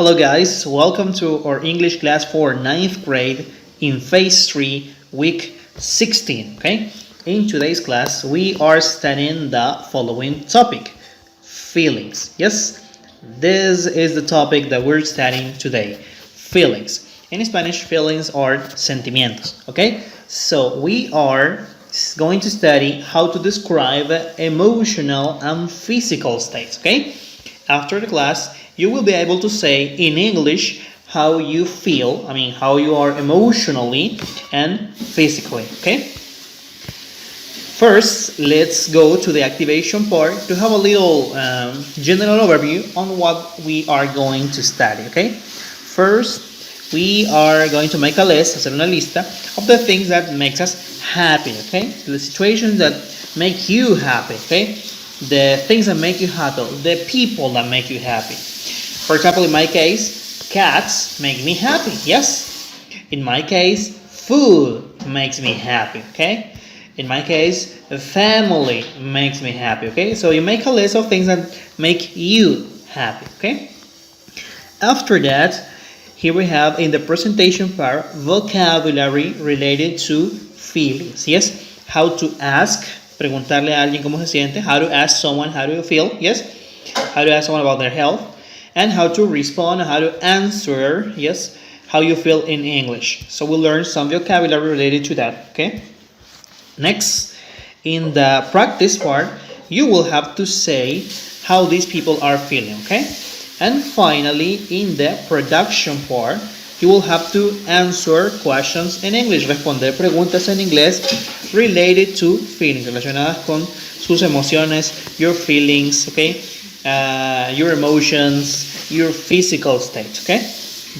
Hello guys, welcome to our English class for 9th grade in phase 3, week 16, okay? In today's class, we are studying the following topic, feelings. Yes, this is the topic that we're studying today, feelings. In Spanish, feelings are sentimientos, okay? So we are going to study how to describe emotional and physical states, okay? After the class, you will be able to say in English how you feel, how you are emotionally and physically, okay? First, let's go to the activation part to have a little general overview on what we are going to study, okay? First, we are going to make a list, hacer una lista, of the things that makes us happy, okay? The situations that make you happy, okay? The things that make you happy, the people that make you happy. For example, in my case, cats make me happy, yes? In my case, food makes me happy, okay? In my case, family makes me happy, okay? So you make a list of things that make you happy, okay? After that, here we have in the presentation part, vocabulary related to feelings, yes? How to ask, preguntarle a alguien cómo se siente, how to ask someone how do you feel, yes? How to ask someone about their health, and how to respond, how to answer, yes? How you feel in English. So we'll learn some vocabulary related to that, okay? Next, in the practice part, you will have to say how these people are feeling, okay? And finally, in the production part, you will have to answer questions in English, responder preguntas en inglés related to feelings, relacionadas con sus emociones, your feelings, okay? Your emotions, your physical state, okay?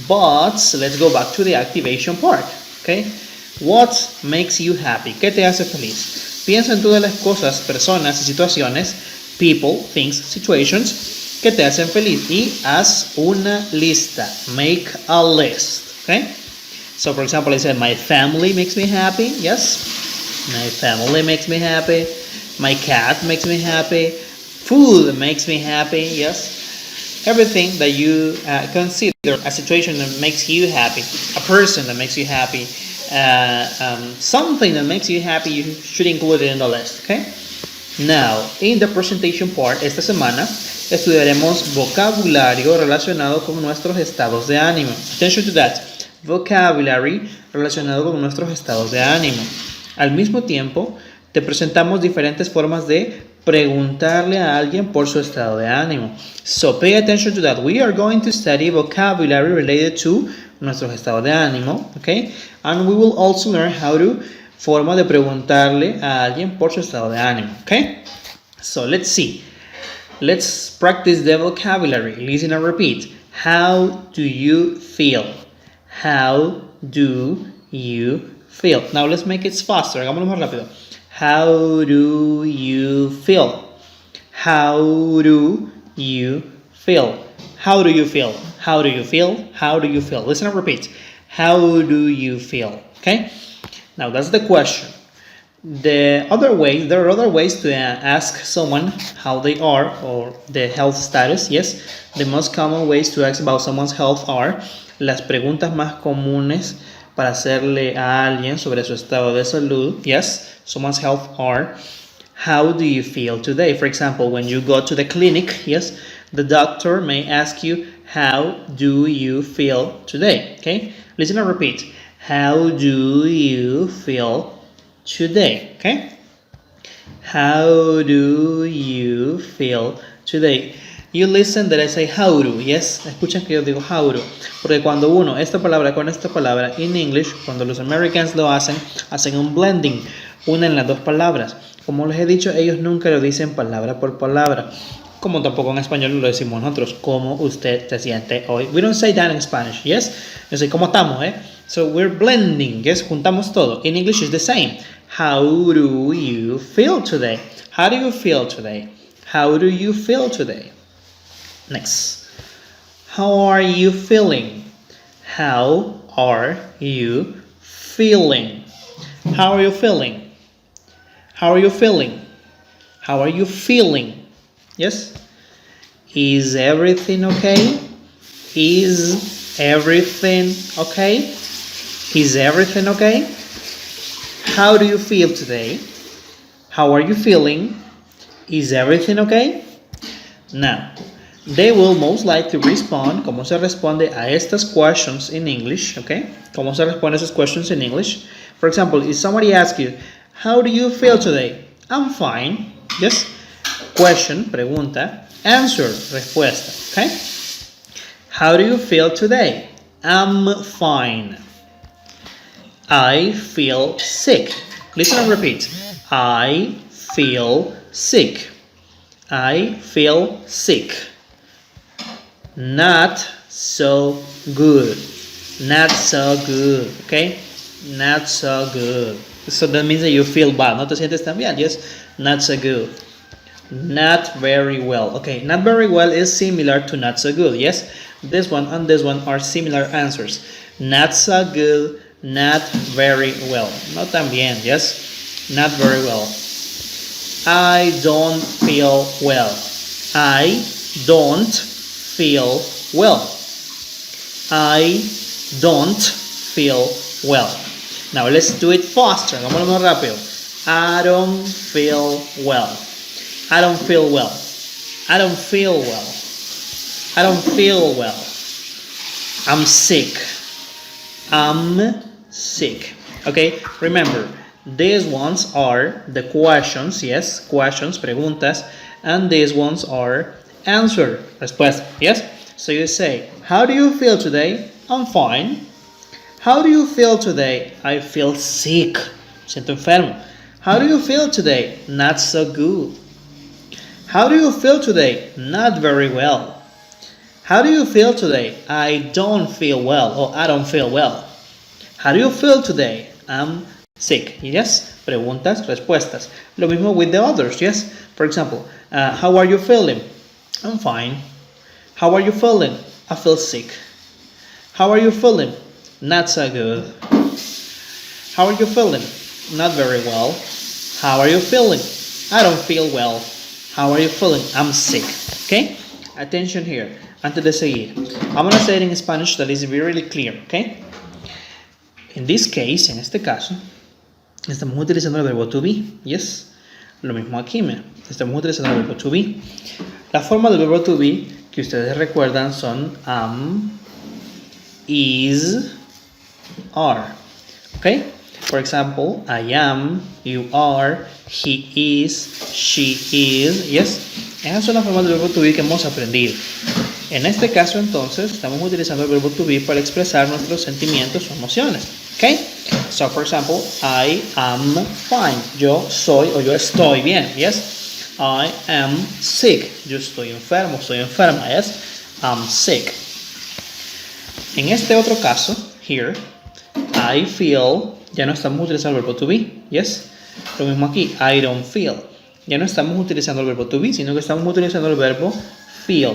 But let's go back to the activation part, okay? What makes you happy? ¿Qué te hace feliz? Piensa en todas las cosas, personas y situaciones, people, things, situations, que te hacen feliz y haz una lista. Make a list, okay? So for example, I said my family makes me happy, yes? My family makes me happy. My cat makes me happy. Food makes me happy, yes? Everything that you consider a situation that makes you happy, a person that makes you happy, something that makes you happy, you should include it in the list, okay? Now, in the presentation part, esta semana estudiaremos vocabulario relacionado con nuestros estados de ánimo. Attention to that. Vocabulary relacionado con nuestros estados de ánimo. Al mismo tiempo, te presentamos diferentes formas de preguntarle a alguien por su estado de ánimo. So pay attention to that. We are going to study vocabulary related to nuestros estados de ánimo, okay? And we will also learn how to forma de preguntarle a alguien por su estado de ánimo, okay? So let's see. Let's practice the vocabulary. Listen and repeat. How do you feel? How do you feel? Now let's make it faster. Hagámoslo más rápido. How do you feel? How do you feel? How do you feel? How do you feel? How do you feel? Listen and repeat. How do you feel? Okay? Now that's the question. There are other ways to ask someone how they are or the health status. Yes, the most common ways to ask about someone's health are las preguntas más comunes para hacerle a alguien sobre su estado de salud. Yes, someone's health are how do you feel today? For example, when you go to the clinic, yes, the doctor may ask you how do you feel today? Okay, listen and repeat. How do you feel today? Okay? How do you feel today? You listen that I say how do, yes? Escuchan que yo digo how do. Porque cuando uno, esta palabra con esta palabra, in English, cuando los Americans lo hacen un blending, unen las dos palabras. Como les he dicho, ellos nunca lo dicen palabra por palabra. Como tampoco en español lo decimos nosotros. ¿Cómo usted se siente hoy? We don't say that in Spanish, yes? Yo sé cómo estamos, eh? So we're blending, yes? Juntamos todo. In English is the same. How do you feel today? How do you feel today? How do you feel today? Next. How are you feeling? How are you feeling? How are you feeling? How are you feeling? How are you feeling? Yes? Is everything okay? Is everything okay? Is everything okay? How do you feel today? How are you feeling? Is everything okay? Now, they will most likely respond. ¿Cómo se responde a estas questions in English? Okay? ¿Cómo se responde a esas questions in English? For example, if somebody asks you, how do you feel today? I'm fine. Yes? Question, pregunta. Answer, respuesta. Okay? How do you feel today? I'm fine. I feel sick. Listen and repeat. I feel sick. I feel sick. Not so good. Not so good. Okay? Not so good. So that means that you feel bad. No te sientes tan bien. Yes? Not so good. Not very well. Okay, not very well is similar to not so good. Yes? This one and this one are similar answers. Not so good, not very well. No tan bien. Yes? Not very well. I don't feel well. I don't feel well. I don't feel well. Now let's do it faster. Vámonos más rápido. I don't feel well. I don't feel well. I don't feel well. I don't feel well. I'm sick. I'm sick. Okay, remember, these ones are the questions, yes, questions, preguntas, and these ones are answer, respuesta, yes? So you say, how do you feel today? I'm fine. How do you feel today? I feel sick. Siento enfermo. How do you feel today? Not so good. How do you feel today? Not very well. How do you feel today? I don't feel well, or I don't feel well. How do you feel today? I'm sick. Yes? Preguntas, respuestas. Lo mismo with the others, yes? For example, how are you feeling? I'm fine. How are you feeling? I feel sick. How are you feeling? Not so good. How are you feeling? Not very well. How are you feeling? I don't feel well. How are you feeling? I'm sick. Okay? Attention here. Antes de seguir, I'm going to say it in Spanish that is really clear. Okay? In this case, en este caso, estamos utilizando el verbo to be. Yes? Lo mismo aquí, estamos utilizando el verbo to be. La forma del verbo to be que ustedes recuerdan son am, is, are. Okay? For example, I am, you are, he is, she is. Yes? Esas son las formas del verbo to be que hemos aprendido. En este caso, entonces, estamos utilizando el verbo to be para expresar nuestros sentimientos o emociones. Okay? So, for example, I am fine. Yo soy o yo estoy bien. Yes? I am sick. Yo estoy enfermo, estoy enferma. Yes? I'm sick. En este otro caso, here, I feel, ya no estamos utilizando el verbo to be. Yes? Lo mismo aquí, I don't feel. Ya no estamos utilizando el verbo to be, sino que estamos utilizando el verbo feel.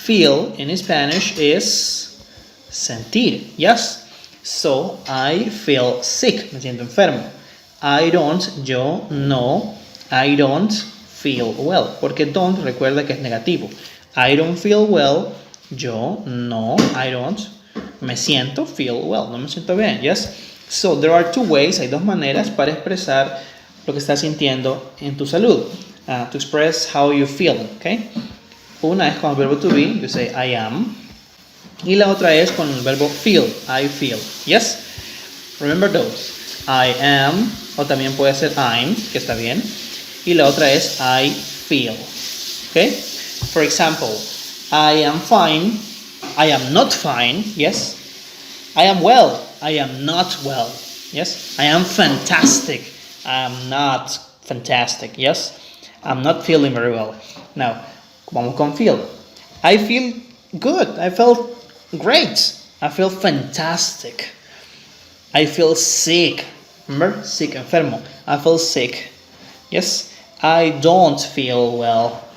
Feel in Spanish is sentir. Yes? So, I feel sick. Me siento enfermo. I don't, yo no. I don't feel well. Porque don't recuerda que es negativo. I don't feel well. Yo no. I don't. Me siento feel well. No me siento bien. Yes? So, there are two ways. Hay dos maneras para expresar lo que estás sintiendo en tu salud. To express how you feel. Okay? Una es con el verbo to be. You say I am. Y la otra es con el verbo feel. I feel. Yes? Remember those. I am. O también puede ser I'm, que está bien. Y la otra es I feel. Okay? For example, I am fine. I am not fine. Yes? I am well. I am not well. Yes? I am fantastic. I am not fantastic. Yes? I'm not feeling very well. Now, vamos con feel. I feel good. I feel great. I feel fantastic. I feel sick. Remember? Sick, enfermo. I feel sick. Yes? I don't feel well.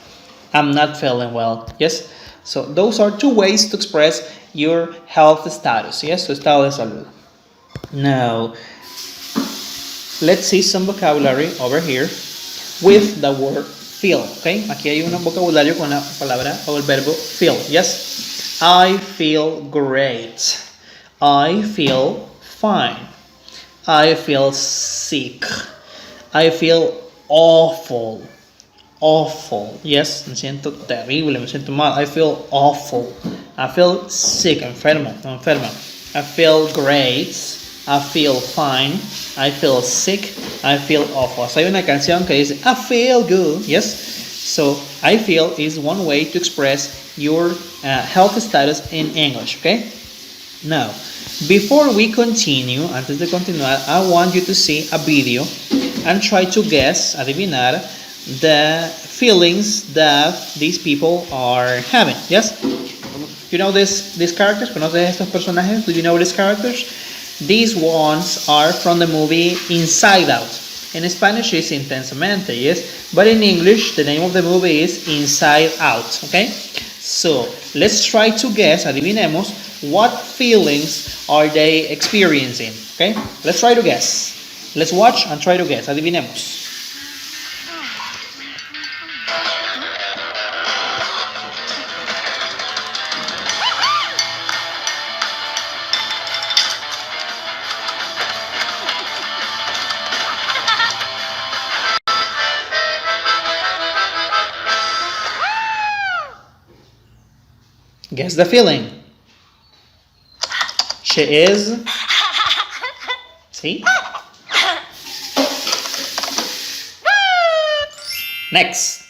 I'm not feeling well. Yes? So those are two ways to express your health status. Yes? Su estado de salud. Now, let's see some vocabulary over here with the word feel. Okay? Aquí hay un vocabulario con la palabra o el verbo feel. Yes? I feel great. I feel fine. I feel sick. I feel awful. Awful. Yes, me siento terrible, me siento mal. I feel awful. I feel sick, enfermo, enferma. I feel great. I feel fine. I feel sick. I feel awful. So hay una canción que dice I feel good. Yes. So I feel is one way to express your health status in English. Okay. Now, before we continue, antes de continuar, I want you to see a video and try to guess, adivinar, the feelings that these people are having. Yes? You know these characters? ¿Conoces estos personajes? Do you know these characters? These ones are from the movie Inside Out. In Spanish it's Intensamente, yes? But in English, the name of the movie is Inside Out, okay? So, let's try to guess, adivinemos, what feelings are they experiencing, okay? Let's try to guess. Let's watch and try to guess, adivinemos. Guess the feeling. She is. See? Next.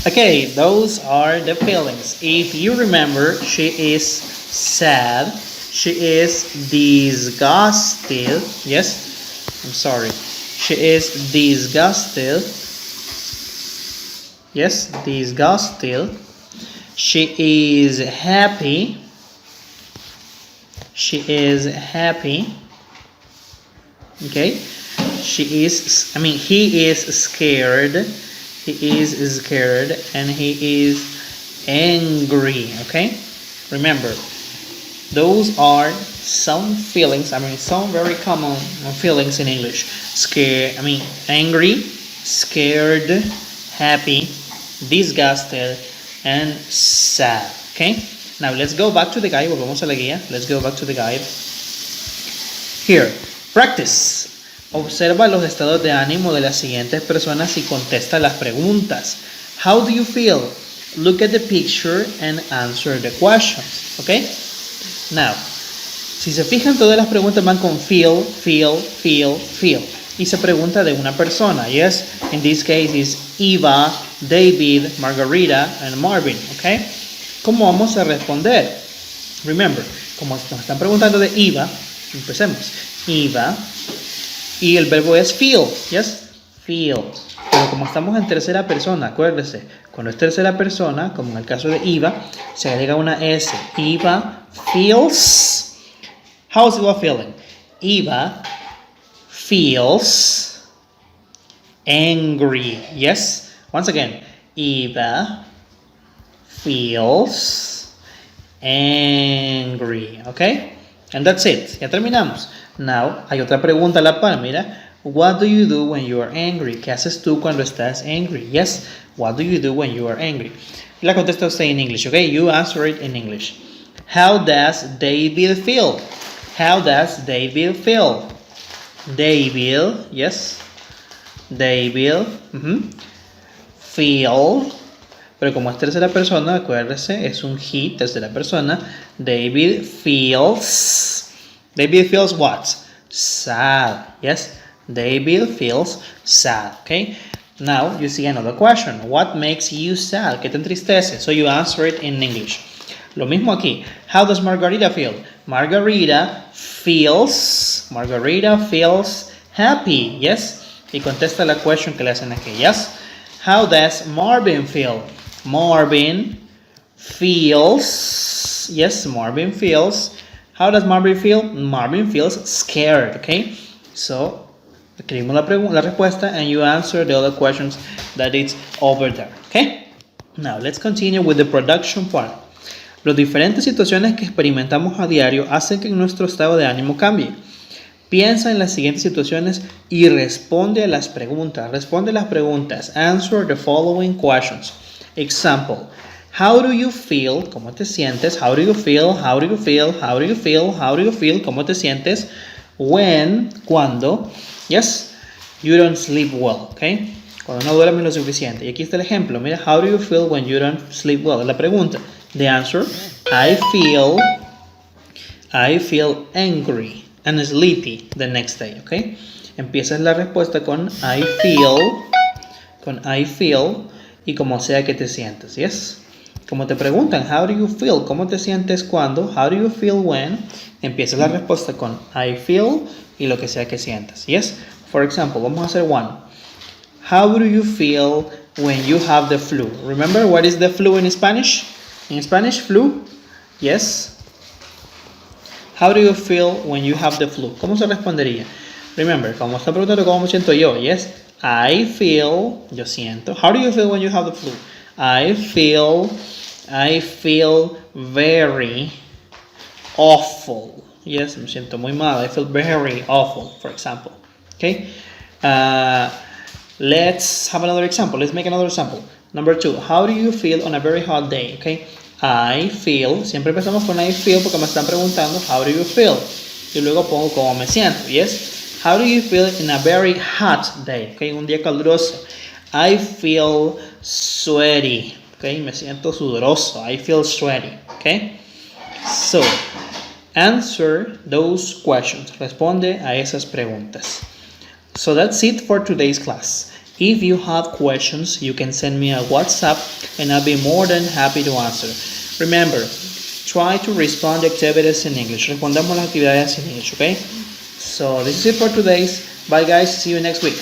Okay, those are the feelings. If you remember, she is sad, she is disgusted, yes, I'm sorry, she is disgusted, yes, disgusted, she is happy, she is happy, okay, he is scared, he is scared, and he is angry, okay? Remember, those are some feelings, some very common feelings in English. Angry, scared, happy, disgusted, and sad. Okay? Now let's go back to the guide. Volvemos a la guía. Let's go back to the guide. Here, practice. Observa los estados de ánimo de las siguientes personas y contesta las preguntas. How do you feel? Look at the picture and answer the questions. Okay? Now, si se fijan, todas las preguntas van con feel, feel, feel, feel. Y se pregunta de una persona. Yes, in this case is Eva, David, Margarita, and Marvin. Okay? ¿Cómo vamos a responder? Remember, como nos están preguntando de Eva, empecemos. Eva, y el verbo es feel. Yes, feel. Pero como estamos en tercera persona, acuérdese, cuando es tercera persona, como en el caso de Eva, se agrega una S. Eva feels. How's Eva feeling? Eva feels angry. Yes? Once again, Eva feels angry. Okay? And that's it. Ya terminamos. Now, hay otra pregunta a la par. Mira. What do you do when you are angry? ¿Qué haces tú cuando estás angry? Yes. What do you do when you are angry? La contesta usted en English. Okay? You answer it in English. How does David feel? How does David feel? David, yes. David, feel. Pero como es tercera persona, acuérdese, es un he, tercera persona. David feels. David feels what? Sad. Yes. David feels sad. Okay. Now you see another question. What makes you sad? ¿Qué te entristece? So you answer it in English. Lo mismo aquí. How does Margarita feel? Margarita feels happy. Yes. Y contesta la question que le hacen aquí. Yes. How does Marvin feel? Marvin feels. Yes, Marvin feels. How does Marvin feel? Marvin feels scared. Okay. So escribimos la respuesta and you answer the other questions that it's over there. Okay. Now let's continue with the production part. Las diferentes situaciones que experimentamos a diario hacen que nuestro estado de ánimo cambie. Piensa en las siguientes situaciones y responde a las preguntas. Responde las preguntas. Answer the following questions. Example. How do you feel? ¿Cómo te sientes? How do you feel? How do you feel? How do you feel? How do you feel? ¿Cómo te sientes? When? ¿Cuándo? Yes. You don't sleep well. Okay. Cuando no duermes lo suficiente. Y aquí está el ejemplo. Mira, how do you feel when you don't sleep well? La pregunta. The answer, I feel angry and sleepy the next day, okay? Empiezas la respuesta con I feel, y como sea que te sientes, yes? Como te preguntan, how do you feel? ¿Cómo te sientes cuando? How do you feel when? Empiezas la respuesta con I feel y lo que sea que sientas, yes? For example, vamos a hacer one. How do you feel when you have the flu? Remember what is the flu in Spanish? In Spanish, flu, yes. How do you feel when you have the flu? ¿Cómo se respondería? Remember, como está preguntando cómo me siento yo, yes. I feel, yo siento. How do you feel when you have the flu? I feel very awful. Yes, me siento muy mal. I feel very awful, for example. Okay. Let's have another example. Let's make another example. Number 2, how do you feel on a very hot day? Okay. I feel, siempre empezamos con I feel porque me están preguntando how do you feel. Y luego pongo cómo me siento. Yes. How do you feel in a very hot day? Okay, un día caluroso. I feel sweaty. Okay, me siento sudoroso. I feel sweaty. Okay. So, answer those questions. Responde a esas preguntas. So that's it for today's class. If you have questions, you can send me a WhatsApp and I'll be more than happy to answer. Remember, try to respond to activities in English. Respondamos las actividades en English, okay? So this is it for today's. Bye guys, see you next week.